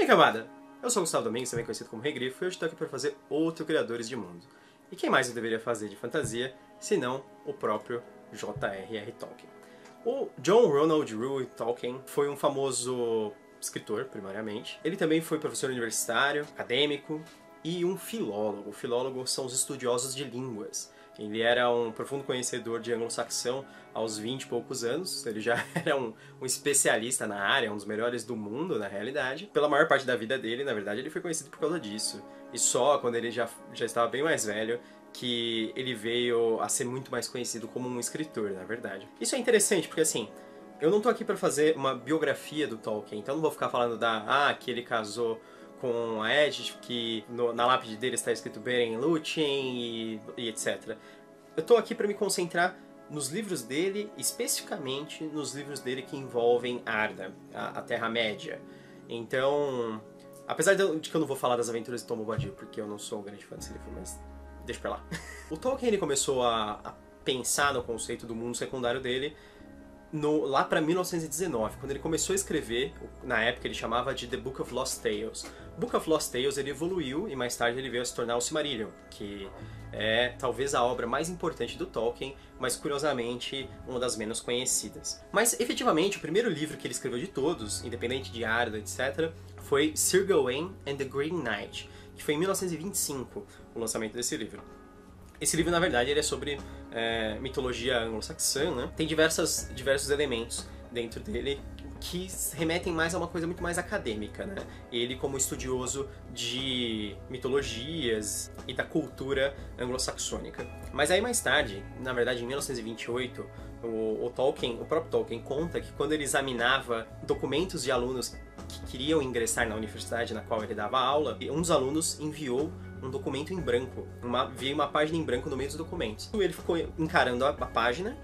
cambada! Eu sou o Gustavo Domingues, também conhecido como Rei Grifo, e hoje estou aqui para fazer outro Criadores de Mundo. E quem mais eu deveria fazer de fantasia, senão o próprio J.R.R. Tolkien. O John Ronald Reuel Tolkien foi um famoso escritor, primariamente. Ele também foi professor universitário, acadêmico e um filólogo. Filólogos são os estudiosos de línguas. Ele era um profundo conhecedor de anglo-saxão aos 20 e poucos anos. Ele já era um especialista na área, um dos melhores do mundo, na realidade. Pela maior parte da vida dele, na verdade, ele foi conhecido por causa disso. E só quando ele já estava bem mais velho que ele veio a ser muito mais conhecido como um escritor, na verdade. Isso é interessante, porque assim, eu não tô aqui para fazer uma biografia do Tolkien, então não vou ficar falando que ele casou com a Edith, que na lápide dele está escrito Beren Lúthien e etc. Eu tô aqui para me concentrar nos livros dele, especificamente nos livros dele que envolvem Arda, a Terra-média. Então, apesar de que eu não vou falar das aventuras de Tom Bombadil, porque eu não sou um grande fã desse livro, mas deixa pra lá. O Tolkien ele começou a pensar no conceito do mundo secundário dele lá para 1919, quando ele começou a escrever. Na época ele chamava de The Book of Lost Tales. O Book of Lost Tales ele evoluiu e mais tarde ele veio a se tornar o Silmarillion, que é talvez a obra mais importante do Tolkien, mas curiosamente uma das menos conhecidas. Mas efetivamente o primeiro livro que ele escreveu de todos, independente de Arda, etc., foi Sir Gawain and the Green Knight, que foi em 1925 o lançamento desse livro. Esse livro, na verdade, ele é sobre mitologia anglo-saxã, né? Tem diversos elementos dentro dele que remetem mais a uma coisa muito mais acadêmica, né? Ele como estudioso de mitologias e da cultura anglo-saxônica. Mas aí mais tarde, na verdade em 1928, o próprio Tolkien conta que quando ele examinava documentos de alunos que queriam ingressar na universidade na qual ele dava aula, um dos alunos enviou um documento em branco, veio uma página em branco no meio dos documentos. Ele ficou encarando a página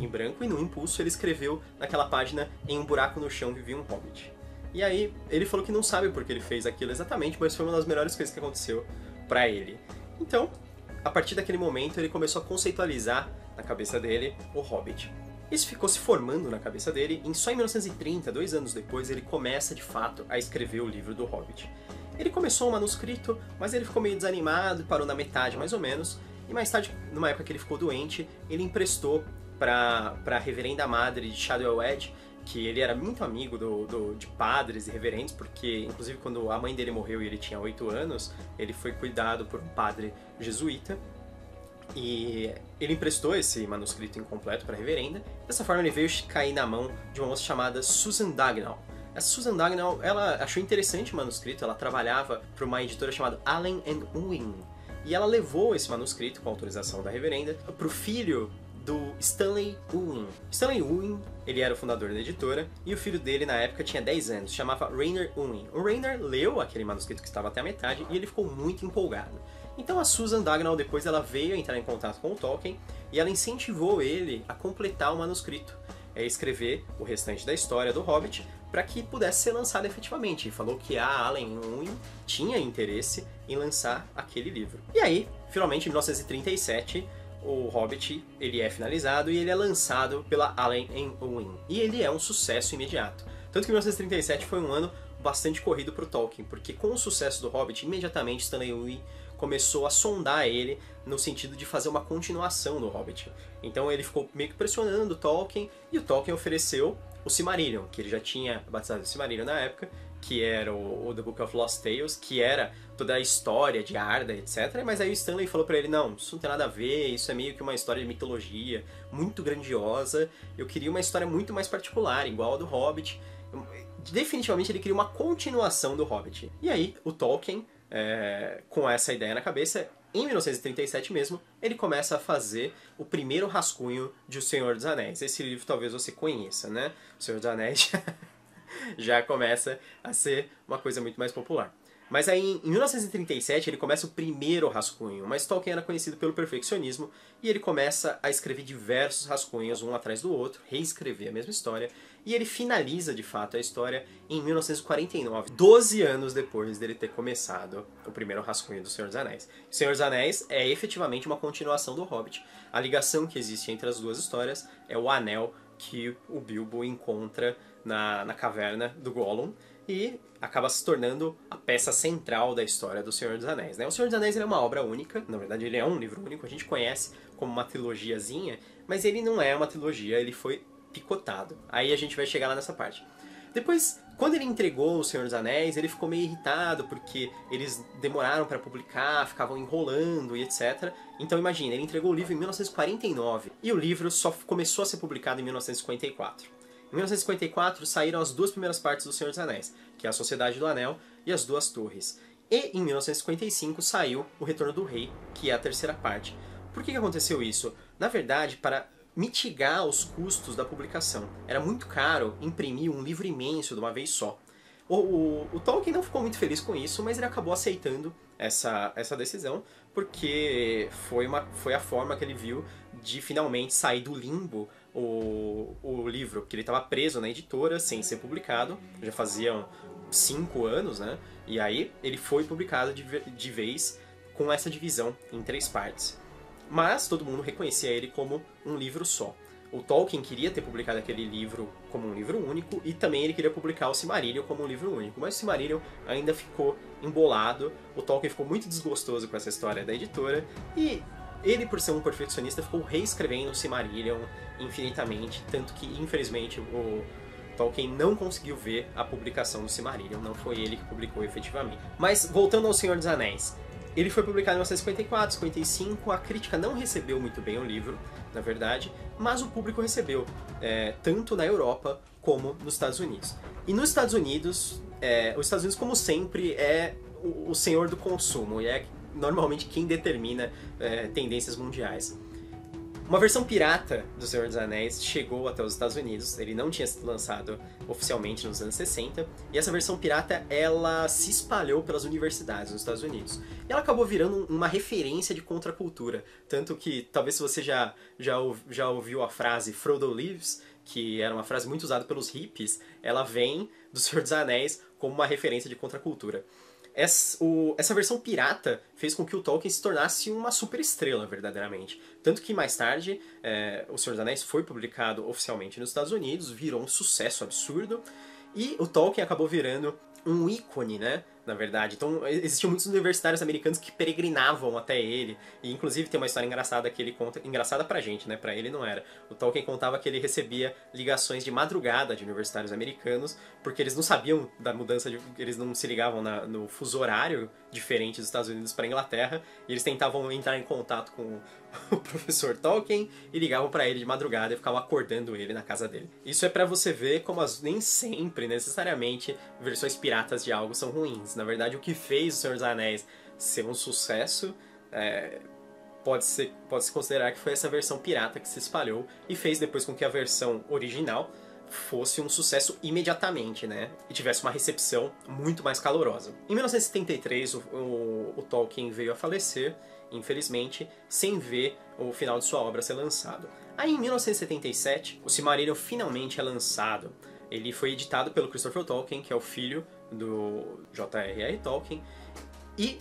em branco e no impulso ele escreveu naquela página: em um buraco no chão vivia um hobbit. E aí ele falou que não sabe por que ele fez aquilo exatamente, mas foi uma das melhores coisas que aconteceu pra ele. Então, a partir daquele momento ele começou a conceitualizar na cabeça dele o Hobbit. Isso ficou se formando na cabeça dele e só em 1930, 2 anos depois, ele começa de fato a escrever o livro do Hobbit. Ele começou um manuscrito, mas ele ficou meio desanimado e parou na metade mais ou menos. E mais tarde, numa época que ele ficou doente, ele emprestou para a reverenda madre de Shadowed, que ele era muito amigo de padres e reverendos, porque inclusive quando a mãe dele morreu e ele tinha 8 anos, ele foi cuidado por um padre jesuíta. E ele emprestou esse manuscrito incompleto para a reverenda. Dessa forma ele veio cair na mão de uma moça chamada Susan Dagnall. Essa Susan Dagnall, ela achou interessante o manuscrito, ela trabalhava para uma editora chamada Allen & Unwin. E ela levou esse manuscrito, com autorização da reverenda, para o filho do Stanley Unwin. Stanley Unwin, ele era o fundador da editora, e o filho dele na época tinha 10 anos, chamava Rainer Unwin. O Rainer leu aquele manuscrito que estava até a metade e ele ficou muito empolgado. Então a Susan Dagnall depois ela veio entrar em contato com o Tolkien e ela incentivou ele a completar o manuscrito, escrever o restante da história do Hobbit para que pudesse ser lançado efetivamente. E falou que a Allen Unwin tinha interesse em lançar aquele livro. E aí, finalmente, em 1937, o Hobbit ele é finalizado e ele é lançado pela Allen Unwin. E ele é um sucesso imediato. Tanto que 1937 foi um ano bastante corrido para o Tolkien, porque com o sucesso do Hobbit, imediatamente Stanley Unwin começou a sondar ele no sentido de fazer uma continuação do Hobbit. Então ele ficou meio que pressionando o Tolkien, e o Tolkien ofereceu o Silmarillion, que ele já tinha batizado o Silmarillion na época, que era o The Book of Lost Tales, que era toda a história de Arda, etc. Mas aí o Stanley falou pra ele: não, isso não tem nada a ver, isso é meio que uma história de mitologia muito grandiosa, eu queria uma história muito mais particular, igual a do Hobbit. Definitivamente ele queria uma continuação do Hobbit. E aí o Tolkien, com essa ideia na cabeça, em 1937 mesmo, ele começa a fazer o primeiro rascunho de O Senhor dos Anéis. Esse livro talvez você conheça, né? O Senhor dos Anéis já começa a ser uma coisa muito mais popular. Mas aí, em 1937, ele começa o primeiro rascunho, mas Tolkien era conhecido pelo perfeccionismo, e ele começa a escrever diversos rascunhos, um atrás do outro, reescrever a mesma história, e ele finaliza, de fato, a história em 1949, 12 anos depois dele ter começado o primeiro rascunho do Senhor dos Anéis. O Senhor dos Anéis é efetivamente uma continuação do Hobbit. A ligação que existe entre as duas histórias é o anel que o Bilbo encontra na caverna do Gollum, e acaba se tornando a peça central da história do Senhor dos Anéis, né? O Senhor dos Anéis ele é uma obra única, na verdade ele é um livro único, a gente conhece como uma trilogiazinha, mas ele não é uma trilogia, ele foi picotado. Aí a gente vai chegar lá nessa parte. Depois, quando ele entregou o Senhor dos Anéis, ele ficou meio irritado porque eles demoraram para publicar, ficavam enrolando e etc. Então imagina, ele entregou o livro em 1949 e o livro só começou a ser publicado em 1954. Em 1954 saíram as duas primeiras partes do Senhor dos Anéis, que é a Sociedade do Anel e as Duas Torres. E em 1955 saiu O Retorno do Rei, que é a terceira parte. Por que aconteceu isso? Na verdade, para mitigar os custos da publicação. Era muito caro imprimir um livro imenso de uma vez só. O Tolkien não ficou muito feliz com isso, mas ele acabou aceitando essa decisão, porque foi a forma que ele viu de finalmente sair do limbo o livro, porque ele estava preso na editora sem ser publicado, já faziam 5 anos, né? E aí ele foi publicado de vez com essa divisão em 3 partes. Mas todo mundo reconhecia ele como um livro só. O Tolkien queria ter publicado aquele livro como um livro único e também ele queria publicar o Silmarillion como um livro único. Mas o Silmarillion ainda ficou embolado, o Tolkien ficou muito desgostoso com essa história da editora e ele, por ser um perfeccionista, ficou reescrevendo o Silmarillion infinitamente, tanto que, infelizmente, o Tolkien não conseguiu ver a publicação do Silmarillion, não foi ele que publicou efetivamente. Mas, voltando ao Senhor dos Anéis, ele foi publicado em 1954, 55, a crítica não recebeu muito bem o livro, na verdade, mas o público recebeu, tanto na Europa como nos Estados Unidos. E nos Estados Unidos, os Estados Unidos, como sempre, é o senhor do consumo, e é normalmente quem determina tendências mundiais. Uma versão pirata do Senhor dos Anéis chegou até os Estados Unidos, ele não tinha sido lançado oficialmente nos anos 60, e essa versão pirata ela se espalhou pelas universidades nos Estados Unidos. E ela acabou virando uma referência de contracultura, tanto que talvez se você já ouviu a frase Frodo Lives, que era uma frase muito usada pelos hippies, ela vem do Senhor dos Anéis como uma referência de contracultura. Essa versão pirata fez com que o Tolkien se tornasse uma superestrela, verdadeiramente. Tanto que mais tarde, O Senhor dos Anéis foi publicado oficialmente nos Estados Unidos, virou um sucesso absurdo, e o Tolkien acabou virando um ícone, né? Na verdade. Então, existiam muitos universitários americanos que peregrinavam até ele. E, inclusive, tem uma história engraçada que ele conta... Engraçada pra gente, né? Pra ele não era. O Tolkien contava que ele recebia ligações de madrugada de universitários americanos, porque eles não sabiam da mudança, eles não se ligavam no fuso horário diferente dos Estados Unidos para Inglaterra, e eles tentavam entrar em contato com o professor Tolkien e ligavam para ele de madrugada e ficavam acordando ele na casa dele. Isso é para você ver como nem sempre, necessariamente, versões piratas de algo são ruins. Na verdade, o que fez o Senhor dos Anéis ser um sucesso pode-se considerar que foi essa versão pirata que se espalhou e fez depois com que a versão original fosse um sucesso imediatamente, né? E tivesse uma recepção muito mais calorosa. Em 1973, o Tolkien veio a falecer, infelizmente, sem ver o final de sua obra ser lançado. Aí, em 1977, o Silmarillion finalmente é lançado. Ele foi editado pelo Christopher Tolkien, que é o filho do J.R.R. Tolkien, e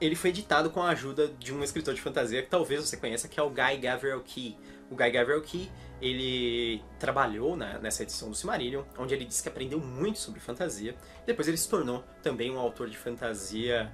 ele foi editado com a ajuda de um escritor de fantasia que talvez você conheça, que é o Guy Gavriel Key. O Guy Gavriel Key, ele trabalhou nessa edição do Silmarillion, onde ele disse que aprendeu muito sobre fantasia. Depois ele se tornou também um autor de fantasia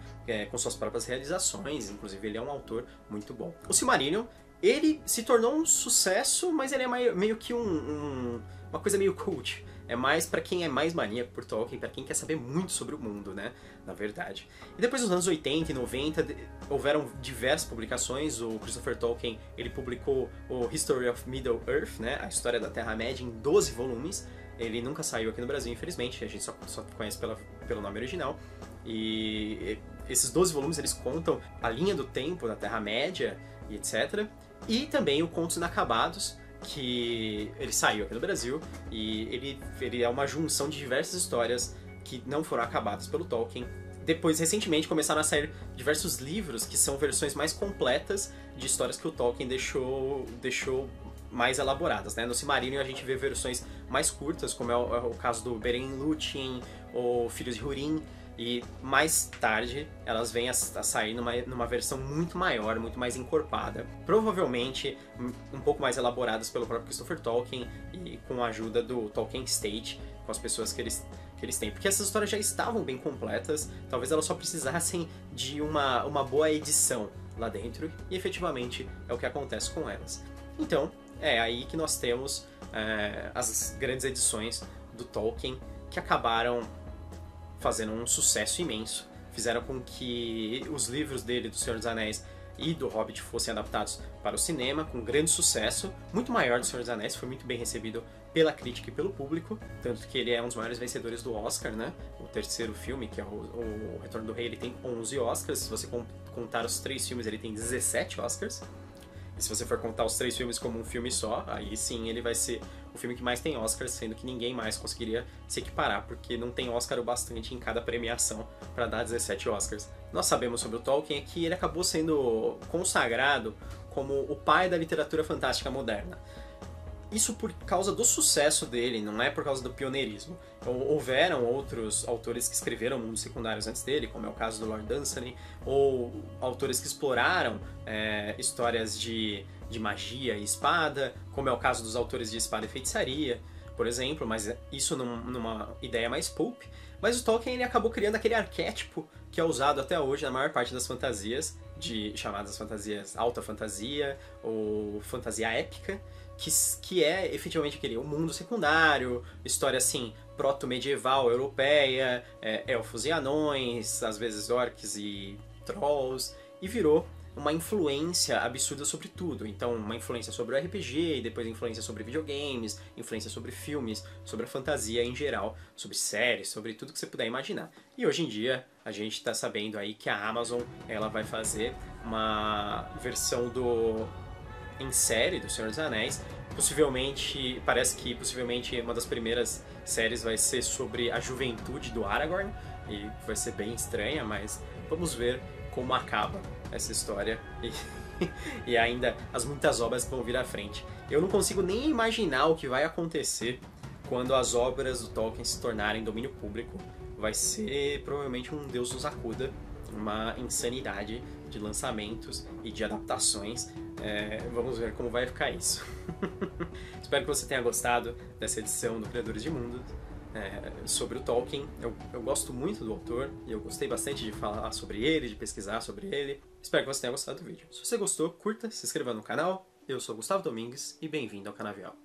com suas próprias realizações, inclusive ele é um autor muito bom. O Silmarillion, ele se tornou um sucesso, mas ele é meio que uma coisa meio cult. É mais pra quem é mais maníaco por Tolkien, pra quem quer saber muito sobre o mundo, né? Na verdade. E depois dos anos 80 e 90, houveram diversas publicações. O Christopher Tolkien, ele publicou o History of Middle-earth, né? A História da Terra-média, em 12 volumes. Ele nunca saiu aqui no Brasil, infelizmente. A gente só conhece pelo nome original. E esses 12 volumes, eles contam a linha do tempo da Terra-média e etc. E também o Contos Inacabados, que ele saiu aqui no Brasil, e ele é uma junção de diversas histórias que não foram acabadas pelo Tolkien. Depois, recentemente, começaram a sair diversos livros que são versões mais completas de histórias que o Tolkien deixou mais elaboradas, né? No Silmarillion a gente vê versões mais curtas, como é o caso do Beren e Lúthien, ou Filhos de Húrin, e mais tarde elas vêm a sair numa versão muito maior, muito mais encorpada. Provavelmente um pouco mais elaboradas pelo próprio Christopher Tolkien e com a ajuda do Tolkien Estate, com as pessoas que que eles têm, porque essas histórias já estavam bem completas, talvez elas só precisassem de uma boa edição lá dentro, e efetivamente é o que acontece com elas. Então, é aí que nós temos as grandes edições do Tolkien, que acabaram fazendo um sucesso imenso, fizeram com que os livros dele, do Senhor dos Anéis e do Hobbit, fossem adaptados para o cinema, com grande sucesso, muito maior do Senhor dos Anéis, foi muito bem recebido pela crítica e pelo público, tanto que ele é um dos maiores vencedores do Oscar, né? O terceiro filme, que é o Retorno do Rei, ele tem 11 Oscars, se você contar os 3 filmes, ele tem 17 Oscars. E se você for contar os 3 filmes como um filme só, aí sim ele vai ser o filme que mais tem Oscars, sendo que ninguém mais conseguiria se equiparar, porque não tem Oscar o bastante em cada premiação para dar 17 Oscars. Nós sabemos sobre o Tolkien que ele acabou sendo consagrado como o pai da literatura fantástica moderna. Isso por causa do sucesso dele, não é por causa do pioneirismo. Então, houveram outros autores que escreveram mundos secundários antes dele, como é o caso do Lord Dunsany, ou autores que exploraram histórias de magia e espada, como é o caso dos autores de espada e feitiçaria, por exemplo, mas isso numa ideia mais pulp. Mas o Tolkien ele acabou criando aquele arquétipo que é usado até hoje na maior parte das fantasias, chamadas fantasias alta fantasia ou fantasia épica, que é efetivamente aquele mundo secundário, história assim, proto-medieval europeia, elfos e anões, às vezes orcs e trolls, e virou uma influência absurda sobre tudo. Então, uma influência sobre o RPG, e depois influência sobre videogames, influência sobre filmes, sobre a fantasia em geral, sobre séries, sobre tudo que você puder imaginar. E hoje em dia, a gente está sabendo aí que a Amazon ela vai fazer uma versão em série do Senhor dos Anéis. Parece que possivelmente uma das primeiras séries vai ser sobre a juventude do Aragorn, e vai ser bem estranha, mas vamos ver como acaba essa história e ainda as muitas obras que vão vir à frente. Eu não consigo nem imaginar o que vai acontecer quando as obras do Tolkien se tornarem domínio público. Vai ser provavelmente um Deus nos acuda, uma insanidade de lançamentos e de adaptações. Vamos ver como vai ficar isso. Espero que você tenha gostado dessa edição do Criadores de Mundos sobre o Tolkien. Eu gosto muito do autor e eu gostei bastante de falar sobre ele, de pesquisar sobre ele. Espero que você tenha gostado do vídeo. Se você gostou, curta, se inscreva no canal. Eu sou Gustavo Domingues e bem-vindo ao Canavial.